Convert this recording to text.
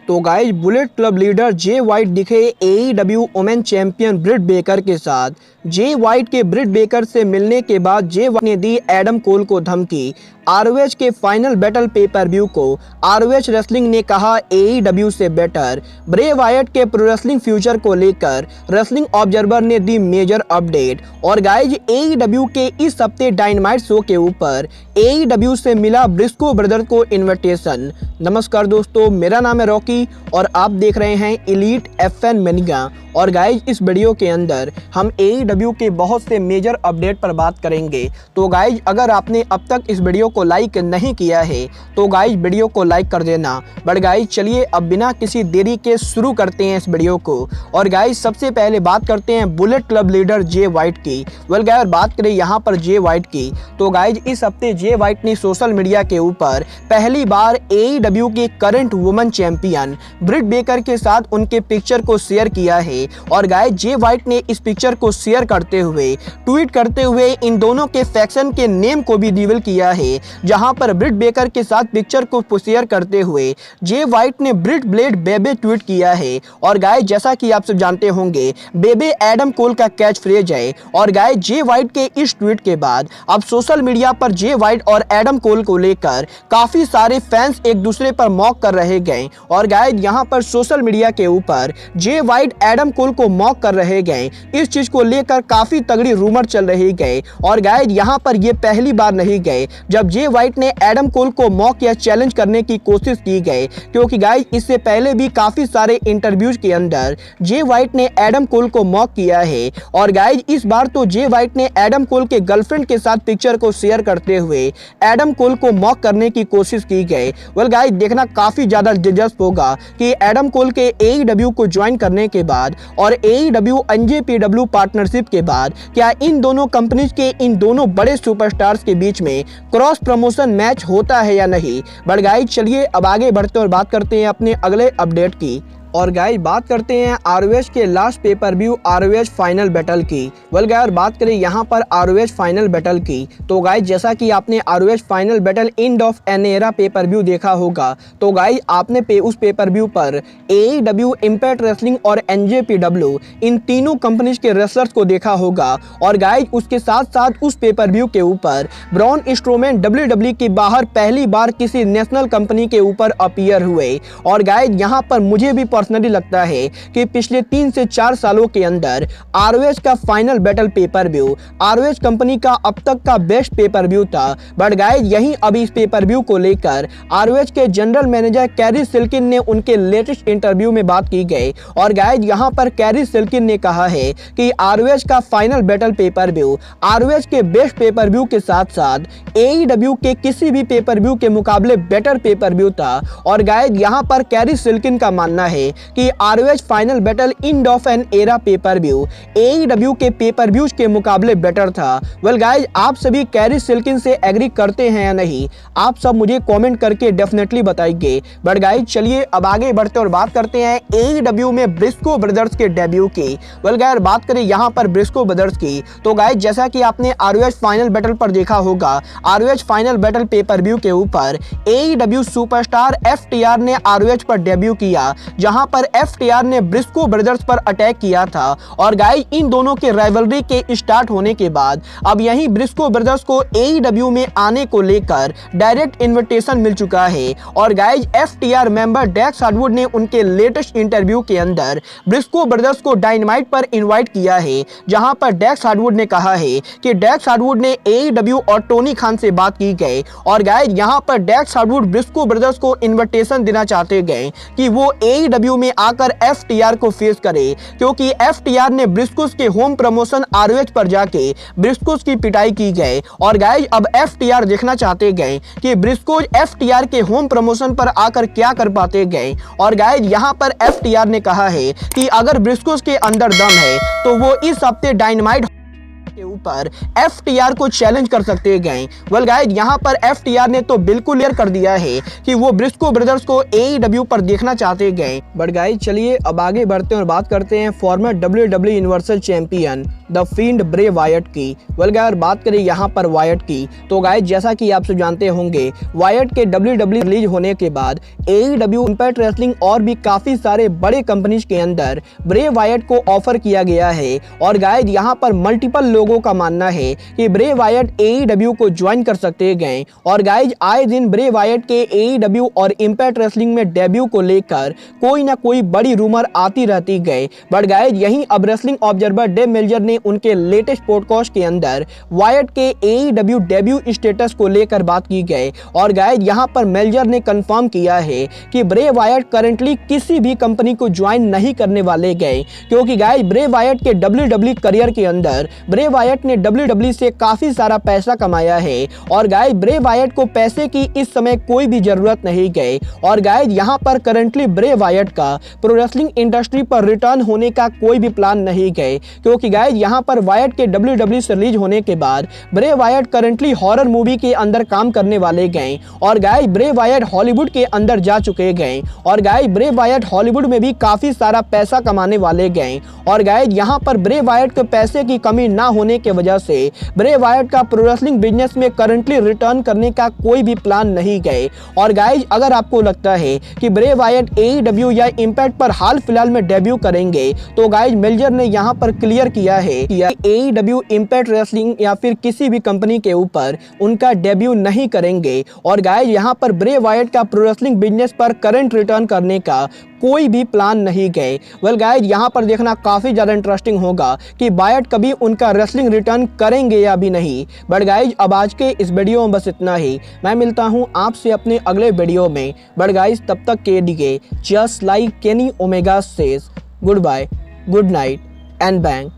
तो guys bullet club leader जे white दिखे AEW women champion ब्रिट baker के साथ। जे वाइट के ब्रिट बेकर से मिलने के बाद जे वाइट ने दी एडम कोल को धमकी। आरओएच के फाइनल बैटल पेपर व्यू को आरओएच रेसलिंग ने कहा एईडब्ल्यू से बेटर। ब्रे वायट के प्रो रेसलिंग फ्यूचर को लेकर रेसलिंग ऑब्जर्वर ने दी मेजर अपडेट। और गाइज एईडब्ल्यू के इस हफ्ते डायनामाइट शो के ऊपर एईडब्ल्यू से मिला ब्रिस्को ब्रदर्स को इन्विटेशन। नमस्कार दोस्तों, मेरा नाम है रॉकी और आप देख रहे हैं एलीट एफएन मेनिया। और गाइज इस वीडियो के अंदर हम एईडब्ल्यू के बहुत से मेजर अपडेट पर बात करेंगे। तो गाइज अगर आपने अब तक इस वीडियो को लाइक नहीं किया है तो गाइज वीडियो को लाइक कर देना। बट गाइज चलिए अब बिना किसी देरी के शुरू करते हैं इस वीडियो को। और गाइज सबसे पहले बात करते हैं बुलेट क्लब लीडर जे वाइट की। वेल गाइज बात करें यहाँ पर जे वाइट की तो गाइज इस हफ्ते जे वाइट ने सोशल मीडिया के ऊपर पहली बार एईडब्ल्यू के करंट वुमेन चैंपियन ब्रिट बेकर के साथ उनके पिक्चर को शेयर किया है। और गाइस जे वाइट ने इस पिक्चर को शेयर करते हुए ट्वीट करते हुए इन दोनों के फैक्शन के नेम को भी रिवील किया है। जहां पर ब्रिट बेकर के साथ पिक्चर को शेयर करते हुए जे वाइट ने ब्रिट ब्लेड बेबे ट्वीट किया है। और गाइस जैसा कि आप सब जानते होंगे बेबे एडम कोल का कैच फ्रेज है। और गाइस जे वाइट के इस ट्वीट के बाद अब सोशल मीडिया पर जे वाइट और एडम कोल को लेकर काफी सारे फैंस एक दूसरे पर मॉक कर रहे गए। और गाइस यहां पर सोशल मीडिया के ऊपर जे वाइट एडम कोल को मॉक कर रहे गए। इस चीज को लेकर काफी तगड़ी रूमर चल रही गए। और गाइस यहां पर ये पहली बार नहीं गए जब जे वाइट ने एडम कोल को मॉक या चैलेंज करने की कोशिश की गई, क्योंकि गाइस इससे पहले भी काफी सारे इंटरव्यूज के अंदर जे वाइट ने एडम कोल को मॉक किया है। और गाइस इस बार तो जे वाइट ने एडम कोल के गर्लफ्रेंड के साथ पिक्चर को शेयर करते हुए एडम कोल को मॉक करने की कोशिश की गई। वेल गाइस देखना काफी ज्यादा दिलचस्प होगा कि एडम कोल के एईडब्ल्यू को ज्वाइन करने के बाद और एईडब्ल्यू एनजेपीडब्ल्यू पार्टनरशिप के बाद क्या इन दोनों कंपनीज के इन दोनों बड़े सुपरस्टार्स के बीच में क्रॉस प्रमोशन मैच होता है या नहीं। बट गाइस चलिए अब आगे बढ़ते और बात करते हैं अपने अगले अपडेट की। और गाइस बात करते हैं आरओएच के last pay per view ROH final battle की। वेल गाइस बात करें यहाँ पर आरओएच फाइनल बैटल की तो गाइस जैसा कि आपने ROH final battle end of an era pay per view देखा होगा तो गाइस आपने उस पेपर व्यू पर एईडब्ल्यू इंपैक्ट रेसलिंग और एनजेपीडब्ल्यू इन तीनों कंपनीज के रेसलर्स को देखा होगा। और गाइस उसके साथ साथ उस पेपर व्यू के ऊपर ब्रॉन स्ट्रोमैन डब्ल्यूडब्ल्यूई के बाहर पहली बार किसी नेशनल कंपनी के ऊपर अपीयर हुए। और गाइस यहाँ पर मुझे भी पर्सनली लगता है कि पिछले 3 से 4 सालों के अंदर आरओएच का final battle pay per view ROH company का अब तक का बेस्ट पेपर व्यू था। बट गाइस यहीं अभी इस पेपर व्यू को लेकर आरओएच के जनरल मैनेजर कैरी सिल्किन ने उनके लेटेस्ट इंटरव्यू में बात की गई। और गाइस यहां पर कैरी सिल्किन ने कहा है कि आरओएच का final battle pay per view ROH के बेस्ट पेपर व्यू के साथ साथ एईडब्ल्यू के किसी भी पेपर व्यू के मुकाबले बेटर पेपर व्यू था। और गाइस यहां पर कैरी सिल्किन का मानना है कि ROH final battle end of an era pay per view AEW के पेपर व्यूज के मुकाबले बेटर था। वेल गाइस आप सभी कैरी सिल्किन से एग्री करते हैं या नहीं, आप सब मुझे कमेंट करके डेफिनेटली बताइए। बट गाइस चलिए अब आगे बढ़ते और बात करते हैं एईडब्ल्यू में ब्रिस्को ब्रदर्स के डेब्यू की। वेल गाइस बात करें यहाँ पर ब्रिस्को ब्रदर्स की तो गाइस जैसा कि आपने आरओएच फाइनल बैटल पर देखा होगा ROH final battle pay per view के ऊपर एईडब्ल्यू सुपरस्टार एफटीआर ने आरओएच पर डेब्यू किया, जहां पर एफटीआर ने ब्रिस्को ब्रदर्स पर अटैक किया था। और गाइस इन दोनों के राइवलरी के स्टार्ट होने के बाद अब यहीं ब्रिस्को ब्रदर्स को एईडब्ल्यू में आने को लेकर डायरेक्ट इनविटेशन मिल चुका है। और गाइस एफटीआर मेंबर डेक्स हार्डवुड ने उनके लेटेस्ट इंटरव्यू के अंदर ब्रिस्को ब्रदर्स को डायनामाइट पर इनवाइट किया है, जहां पर डेक्स हार्डवुड ने कहा है कि डेक्स हार्डवुड ने एईडब्ल्यू और टोनी खान से बात की गई। और गाइस यहां पर डेक्स हार्डवुड ब्रिस्को ब्रदर्स को इनविटेशन देना चाहते गए कि वो एईडब्ल्यू में आकर एफटीआर को फेस करे, क्योंकि एफटीआर ने ब्रिस्कोस के होम प्रमोशन आरओएच पर जाके ब्रिस्कोस की पिटाई की गई। और गाइस अब एफटीआर देखना चाहते गए कि ब्रिस्कोस एफटीआर के होम प्रमोशन पर आकर क्या कर पाते गए। और गाइस यहां पर एफटीआर ने कहा है कि अगर ब्रिस्कोस के अंदर दम है तो वो इस हफ्ते डायनामाइट के ऊपर FTR को चैलेंज कर सकते गए। वेल गाइस, यहाँ पर FTR ने तो बिल्कुल क्लियर कर दिया है कि वो ब्रिस्को ब्रदर्स को AEW पर देखना चाहते गए। बट गाइस, चलिए अब आगे बढ़ते हैं और बात करते हैं farmer WWE universal champion the field ब्रे वायट की। वेल गाइस, बात करें यहाँ पर वायट की तो गाइस, जैसा कि आप सब जानते होंगे, वायट के WWE रिलीज होने के बाद AEW, इंपैक्ट रेसलिंग और भी काफी सारे बड़े कंपनीज के अंदर ब्रे वायट को ऑफर किया गया है। और गाइस, यहाँ पर मल्टीपल लोगों का मानना है कि ब्रे वायट AEW को ज्वाइन कर सकते गए। और गाइस, आए दिन ब्रे वायट के AEW और इंपैक्ट रेसलिंग में डेब्यू को लेकर कोई ना कोई बड़ी रूमर आती रहती गए। बट गाइस, यहीं अब रेसलिंग ऑब्जर्वर डेव मेल्जर ने उनके लेटेस्ट पॉडकास्ट के अंदर वायट के AEW डेब्यू स्टेटस को लेकर बात की गई। और गाइस, यहाँ पर मेल्जर ने कंफर्म किया है कि ब्रे वायट करंटली किसी भी कंपनी को ज्वाइन नहीं करने वाले गए, क्योंकि गाइस, ब्रे वायट के WWE करियर के अंदर ब्रे वायट ने WWE से काफी सारा पैसा कमाया है। और गाइस, ब्रे वायट को पैसे की इस समय कोई भी जरूरत नहीं गई। और गाइस, यहाँ पर करंटली ब्रे वायट का प्रो रेसलिंग इंडस्ट्री पर रिटर्न होने का कोई भी प्लान नहीं गए, क्योंकि गाइस, यहाँ पर वायट के WWE से रिलीज होने के बाद ब्रे वायट करंटली हॉरर मूवी के अंदर काम करने वाले गए। और गाइस, ब्रे वायट हॉलीवुड के अंदर जा चुके गए। और गाइस, ब्रे वायट हॉलीवुड में भी काफी सारा पैसा कमाने वाले गए। और गाइस, यहाँ पर ब्रे वायट के पैसे की कमी ना होने की वजह से ब्रे वायट का प्रो रेसलिंग बिजनेस में करंटली रिटर्न करने का कोई भी प्लान नहीं गए। और गाइस, अगर आपको लगता है कि ब्रे वायट AEW या इंपैक्ट पर हाल फिलहाल में डेब्यू करेंगे, तो गाइस, मेल्जर ने यहाँ पर क्लियर किया है कि AEW, इंपैक्ट रेसलिंग या फिर किसी भी कंपनी के ऊपर उनका डेब्यू नहीं करेंगे। और गाइस, यहाँ पर ब्रे वायट का प्रो रेसलिंग बिजनेस पर करंट रिटर्न करने का कोई भी प्लान नहीं गए। वेल गाइस, यहाँ पर देखना काफी ज्यादा इंटरेस्टिंग होगा कि वायट कभी उनका रेसलिंग रिटर्न करेंगे या भी नहीं। बट गाइस, अब आज के इस वीडियो में बस इतना ही। मैं मिलता हूँ आपसे अपने अगले वीडियो में। बट गाइस, तब तक के लिए just like Kenny Omega says, good bye, good night and bang.